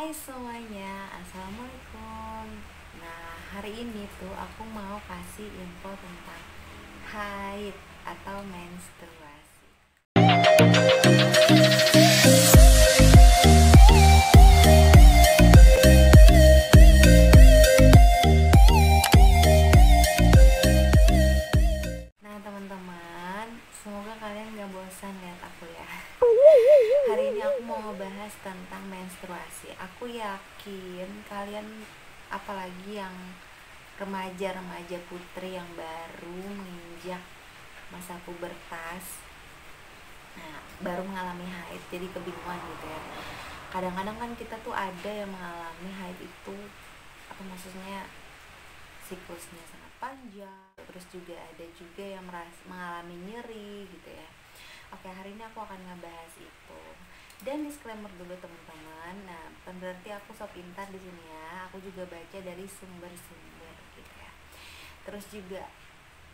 Hai semuanya, Assalamualaikum. Nah, hari ini tuh aku mau kasih info tentang haid atau menstruasi. Nah, teman-teman, semoga kalian gak bosan lihat aku ya. Hari ini aku mau ngebahas tentang menstruasi. Aku yakin kalian, apalagi yang remaja-remaja putri yang baru menginjak masa pubertas, nah baru mengalami haid, jadi kebingungan gitu ya. Kadang-kadang kan kita tuh ada yang mengalami haid itu, apa maksudnya, siklusnya sangat panjang, terus juga ada juga yang mengalami nyeri gitu ya. Oke, hari ini aku akan ngebahas itu. Dan disclaimer dulu teman-teman. Nah, bukan berarti aku sok pintar di sini ya. Aku juga baca dari sumber-sumber gitu ya. Terus juga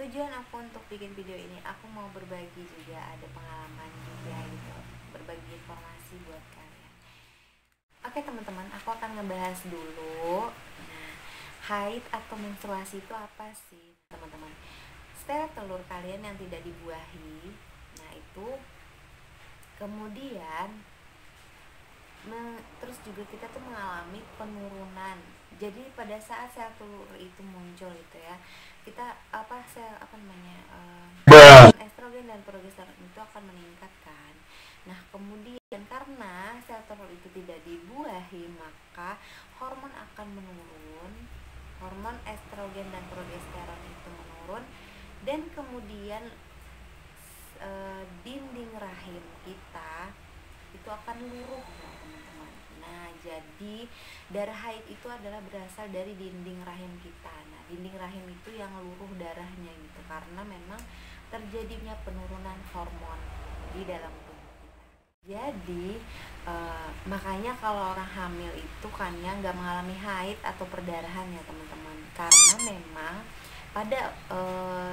tujuan aku untuk bikin video ini, aku mau berbagi juga, ada pengalaman juga gitu, berbagi informasi buat kalian. Oke teman-teman, aku akan ngebahas dulu. Nah, haid atau menstruasi itu apa sih teman-teman? Sel telur kalian yang tidak dibuahi, nah itu kemudian terus juga kita tuh mengalami penurunan. Jadi pada saat sel telur itu muncul itu ya, kita estrogen dan progesteron itu akan meningkatkan. Nah kemudian karena sel telur itu tidak dibuahi, maka hormon akan menurun, hormon estrogen dan progesteron itu menurun, dan kemudian dinding rahim kita itu akan luruh ya teman-teman. Nah jadi darah haid itu adalah berasal dari dinding rahim kita. Nah dinding rahim itu yang luruh darahnya gitu, karena memang terjadinya penurunan hormon di dalam tubuh kita. Jadi makanya kalau orang hamil itu kan ya nggak mengalami haid atau perdarahan ya teman-teman, karena memang pada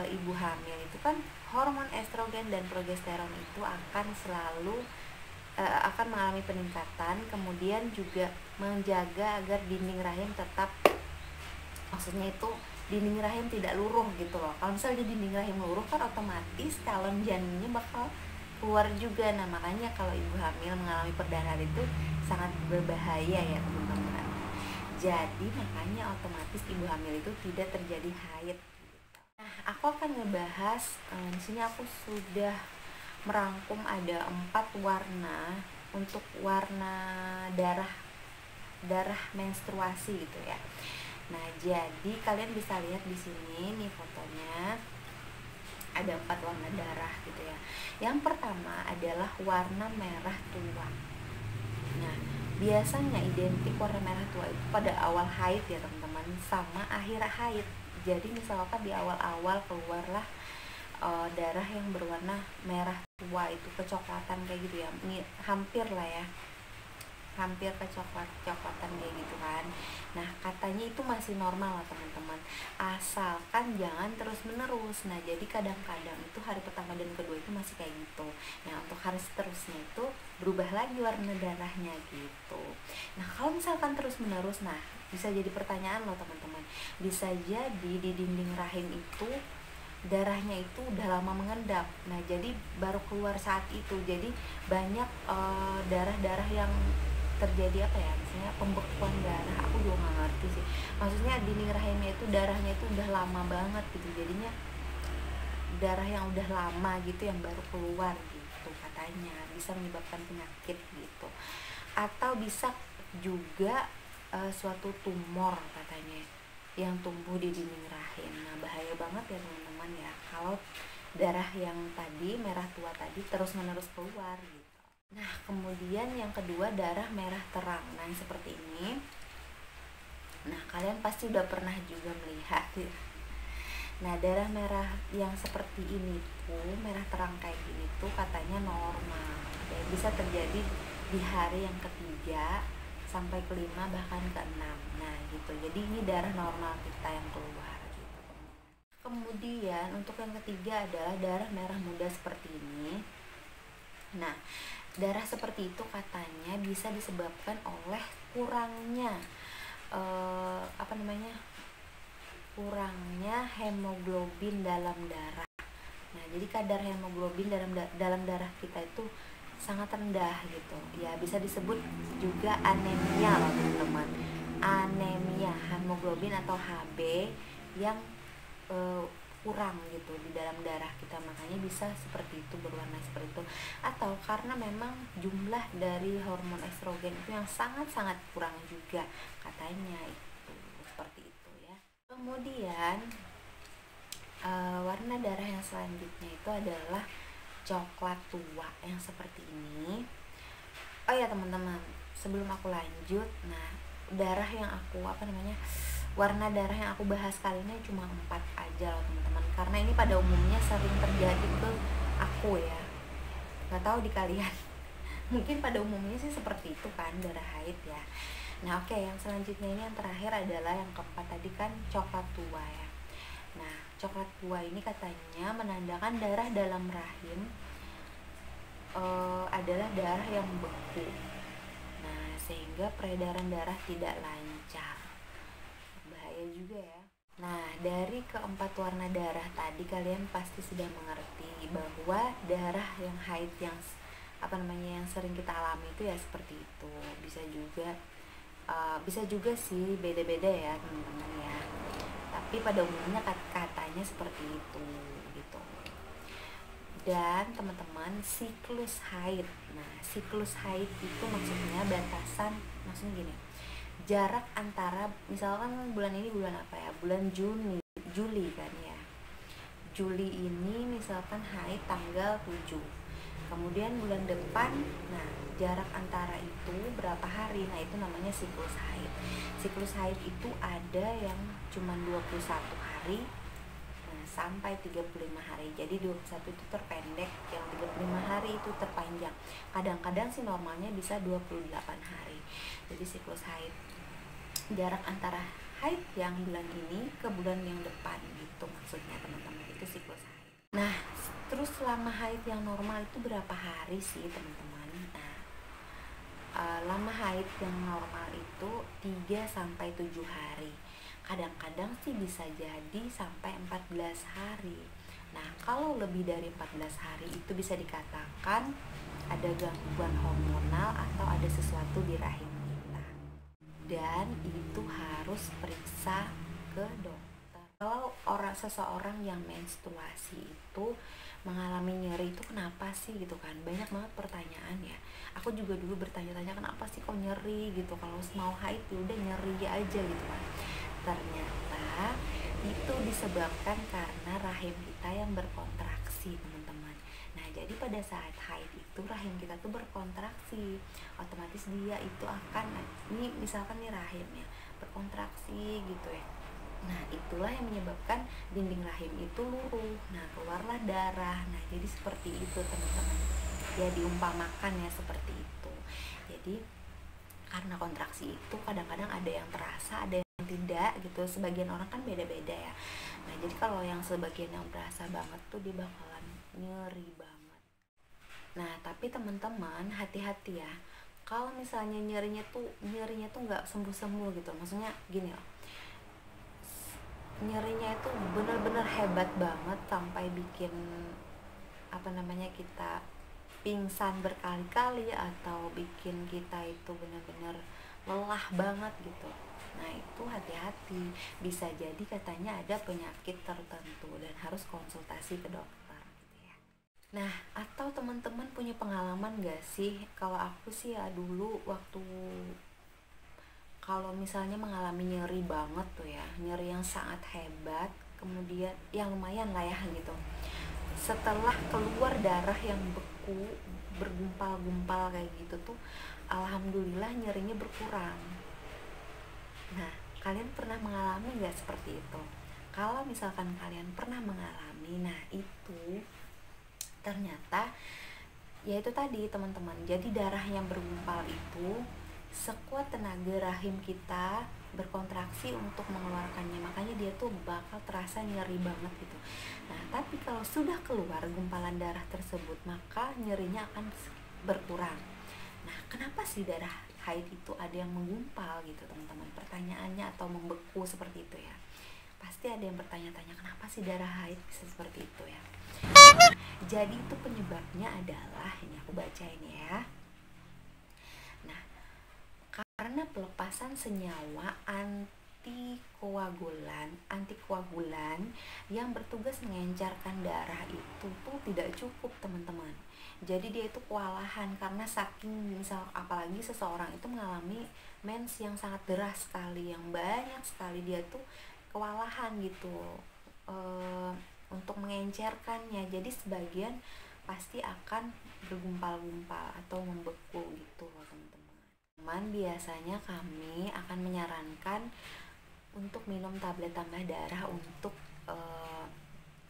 ibu hamil itu kan hormon estrogen dan progesteron itu akan selalu akan mengalami peningkatan, kemudian juga menjaga agar dinding rahim tetap, maksudnya itu dinding rahim tidak luruh gitu loh. Kalau misalnya dinding rahim luruh kan otomatis calon janinnya bakal keluar juga. Nah makanya kalau ibu hamil mengalami perdarahan itu sangat berbahaya ya teman-teman. Jadi makanya otomatis ibu hamil itu tidak terjadi haid. Nah aku akan ngebahas, di sini aku sudah merangkum ada 4 warna untuk warna darah menstruasi gitu ya. Nah jadi kalian bisa lihat di sini nih fotonya, ada 4 warna darah gitu ya. Yang pertama adalah warna merah tua. Nah biasanya identik warna merah tua itu pada awal haid ya teman-teman, sama akhir haid. Jadi misalkan di awal-awal keluarlah darah yang berwarna merah tua, itu kecoklatan kayak gitu ya, hampir lah ya, hampir kecoklatan kayak gitu kan. Nah katanya itu masih normal lah teman-teman, asalkan jangan terus menerus. Nah jadi kadang-kadang itu hari pertama dan kedua itu masih kayak gitu. Nah untuk hari seterusnya itu berubah lagi warna darahnya gitu. Nah kalau misalkan terus menerus, nah bisa jadi pertanyaan loh teman-teman, bisa jadi di dinding rahim itu darahnya itu udah lama mengendap. Nah jadi baru keluar saat itu, jadi banyak darah-darah yang terjadi apa ya, misalnya pembekuan darah, aku juga nggak ngerti sih, maksudnya dinding rahimnya itu darahnya itu udah lama banget gitu, jadinya darah yang udah lama gitu yang baru keluar gitu, katanya bisa menyebabkan penyakit gitu. Atau bisa juga suatu tumor katanya yang tumbuh di dinding rahim. Nah bahaya banget ya teman-teman ya kalau darah yang tadi merah tua tadi terus menerus keluar gitu. Nah kemudian yang kedua darah merah terang. Nah yang seperti ini, nah kalian pasti udah pernah juga melihat ya. Nah darah merah yang seperti ini tuh, merah terang kayak gini tuh katanya normal ya, bisa terjadi di hari yang ketiga sampai kelima bahkan keenam. Nah gitu, jadi ini darah normal kita yang keluar gitu. Kemudian untuk yang ketiga adalah darah merah muda seperti ini. Nah darah seperti itu katanya bisa disebabkan oleh kurangnya kurangnya hemoglobin dalam darah. Nah, jadi kadar hemoglobin dalam darah kita itu sangat rendah gitu. Ya, bisa disebut juga anemia loh teman-teman. Anemia, hemoglobin atau Hb yang kurang gitu di dalam darah kita, makanya bisa seperti itu, berwarna seperti itu. Atau karena memang jumlah dari hormon estrogen itu yang sangat-sangat kurang juga katanya, itu seperti itu ya. Kemudian warna darah yang selanjutnya itu adalah coklat tua yang seperti ini. Oh ya teman-teman, sebelum aku lanjut, nah darah yang aku warna darah yang aku bahas kali ini cuma 4 aja loh teman-teman, karena ini pada umumnya sering terjadi ke aku ya, nggak tahu di kalian. Mungkin pada umumnya sih seperti itu kan, darah haid ya. Nah oke, yang selanjutnya ini yang terakhir adalah yang keempat tadi kan, coklat tua ya. Nah coklat tua ini katanya menandakan darah dalam rahim adalah darah yang beku. Nah sehingga peredaran darah tidak lancar, bahaya juga ya. Nah dari keempat warna darah tadi kalian pasti sudah mengerti bahwa darah yang haid yang yang sering kita alami itu ya seperti itu. Bisa juga sih beda-beda ya teman-teman ya, tapi pada umumnya katanya seperti itu gitu. Dan teman-teman, siklus haid. Nah siklus haid itu maksudnya maksudnya gini, jarak antara misalkan bulan ini bulan apa ya, bulan Juli kan ya. Juli ini misalkan haid tanggal 7, kemudian bulan depan, nah jarak antara itu berapa hari, nah itu namanya siklus haid. Siklus haid itu ada yang cuma 21 hari sampai 35 hari. Jadi 21 itu terpendek, yang 35 hari itu terpanjang. Kadang-kadang sih normalnya bisa 28 hari. Jadi siklus haid, jarak antara haid yang bulan ini ke bulan yang depan gitu maksudnya teman-teman, itu siklus haid. Nah terus selama haid yang normal itu berapa hari sih teman-teman? Nah lama haid yang normal itu 3-7 hari. Kadang-kadang sih bisa jadi sampai 14 hari. Nah kalau lebih dari 14 hari itu bisa dikatakan ada gangguan hormonal atau ada sesuatu di rahim kita, dan itu harus periksa ke dokter. Kalau seseorang yang menstruasi itu mengalami nyeri itu kenapa sih gitu kan, banyak banget pertanyaan ya. Aku juga dulu bertanya-tanya kenapa sih kok nyeri gitu, kalau mau haid ya udah nyeri aja gitu kan. Ternyata itu disebabkan karena rahim kita yang berkontraksi teman-teman. Nah jadi pada saat haid itu rahim kita tuh berkontraksi, otomatis dia itu akan, ini misalkan nih rahimnya berkontraksi gitu ya. Nah itulah yang menyebabkan dinding rahim itu luruh, nah keluarlah darah. Nah jadi seperti itu teman-teman ya, diumpamakan ya seperti itu. Jadi karena kontraksi itu kadang-kadang ada yang terasa, ada yang tidak gitu, sebagian orang kan beda-beda ya. Nah jadi kalau yang sebagian yang berasa banget tuh dia bakalan nyeri banget. Nah tapi teman-teman hati-hati ya, kalau misalnya nyerinya tuh nggak sembuh-sembuh gitu, maksudnya gini loh, nyerinya itu benar-benar hebat banget sampai bikin kita pingsan berkali-kali atau bikin kita itu benar-benar lelah banget gitu. Nah itu hati-hati, bisa jadi katanya ada penyakit tertentu dan harus konsultasi ke dokter gitu ya. Nah atau teman-teman punya pengalaman gak sih? Kalau aku sih ya dulu waktu kalau misalnya mengalami nyeri banget tuh ya, nyeri yang sangat hebat, kemudian yang lumayan lah ya gitu, setelah keluar darah yang beku bergumpal-gumpal kayak gitu tuh alhamdulillah nyerinya berkurang. Nah kalian pernah mengalami gak seperti itu? Kalau misalkan kalian pernah mengalami, nah itu ternyata ya itu tadi teman-teman, jadi darah yang bergumpal itu sekuat tenaga rahim kita berkontraksi untuk mengeluarkannya, makanya dia tuh bakal terasa nyeri banget gitu. Nah tapi kalau sudah keluar gumpalan darah tersebut, maka nyerinya akan berkurang. Nah kenapa sih darah haid itu ada yang menggumpal gitu teman-teman, pertanyaannya, atau membeku seperti itu ya. Pasti ada yang bertanya-tanya, kenapa sih darah haid bisa seperti itu ya. Jadi itu penyebabnya adalah, ini aku baca ini ya. Nah, karena pelepasan senyawa antikoagulan yang bertugas mengencerkan darah itu tuh tidak cukup teman-teman. Jadi dia itu kewalahan karena saking, misal apalagi seseorang itu mengalami mens yang sangat deras sekali, yang banyak sekali, dia tuh kewalahan gitu untuk mengencerkannya. Jadi sebagian pasti akan bergumpal-gumpal atau membeku gitu loh teman-teman. Biasanya kami akan menyarankan untuk minum tablet tambah darah untuk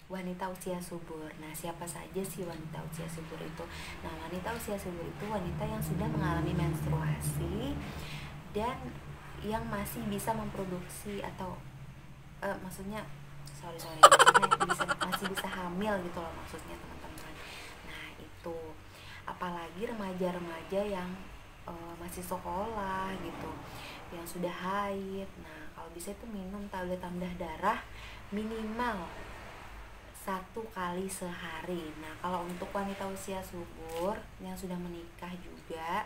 wanita usia subur. Nah, siapa saja sih wanita usia subur itu? Nah, wanita usia subur itu wanita yang sudah mengalami menstruasi dan yang masih bisa memproduksi atau maksudnya masih bisa hamil gitu loh maksudnya teman-teman. Nah, itu apalagi remaja-remaja yang masih sekolah gitu, yang sudah haid. Nah, kalau bisa itu minum tablet tambah darah minimal 1 kali sehari. Nah, kalau untuk wanita usia subur yang sudah menikah juga,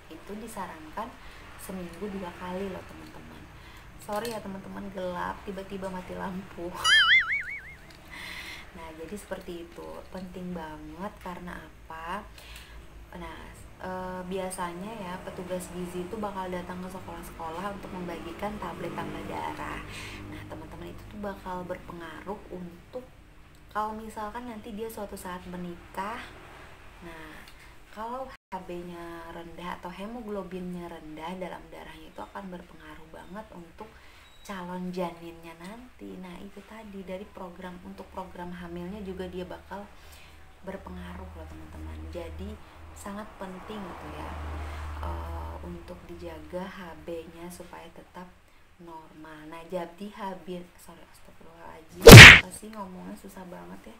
itu disarankan seminggu 2 kali loh teman-teman. Sorry ya teman-teman, gelap, tiba-tiba mati lampu. Nah, jadi seperti itu, penting banget. Karena apa? Nah, biasanya ya petugas gizi itu bakal datang ke sekolah-sekolah untuk membagikan tablet tambah darah. Nah, teman-teman, itu tuh bakal berpengaruh untuk kalau misalkan nanti dia suatu saat menikah. Nah, kalau HB-nya rendah atau hemoglobinnya rendah dalam darahnya, itu akan berpengaruh banget untuk calon janinnya nanti. Nah, itu tadi dari program, untuk program hamilnya juga dia bakal berpengaruh loh teman-teman. Jadi sangat penting gitu ya untuk dijaga HB-nya supaya tetap normal. Nah, jadi astagfirullahaladzim, apa sih ngomongnya susah banget ya.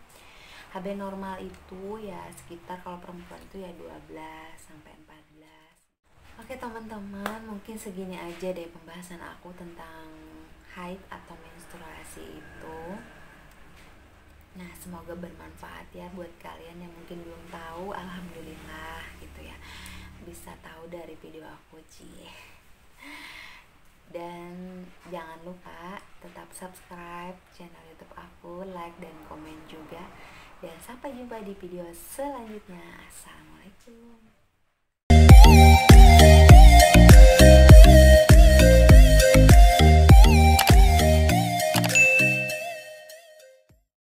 HB normal itu ya sekitar, kalau perempuan itu ya 12 sampai 14. Oke teman-teman, mungkin segini aja deh pembahasan aku tentang haid atau menstruasi itu. Nah, semoga bermanfaat ya buat kalian yang mungkin belum tahu. Alhamdulillah gitu ya, bisa tahu dari video aku Dan jangan lupa tetap subscribe channel YouTube aku, like dan komen juga. Dan sampai jumpa di video selanjutnya. Assalamualaikum.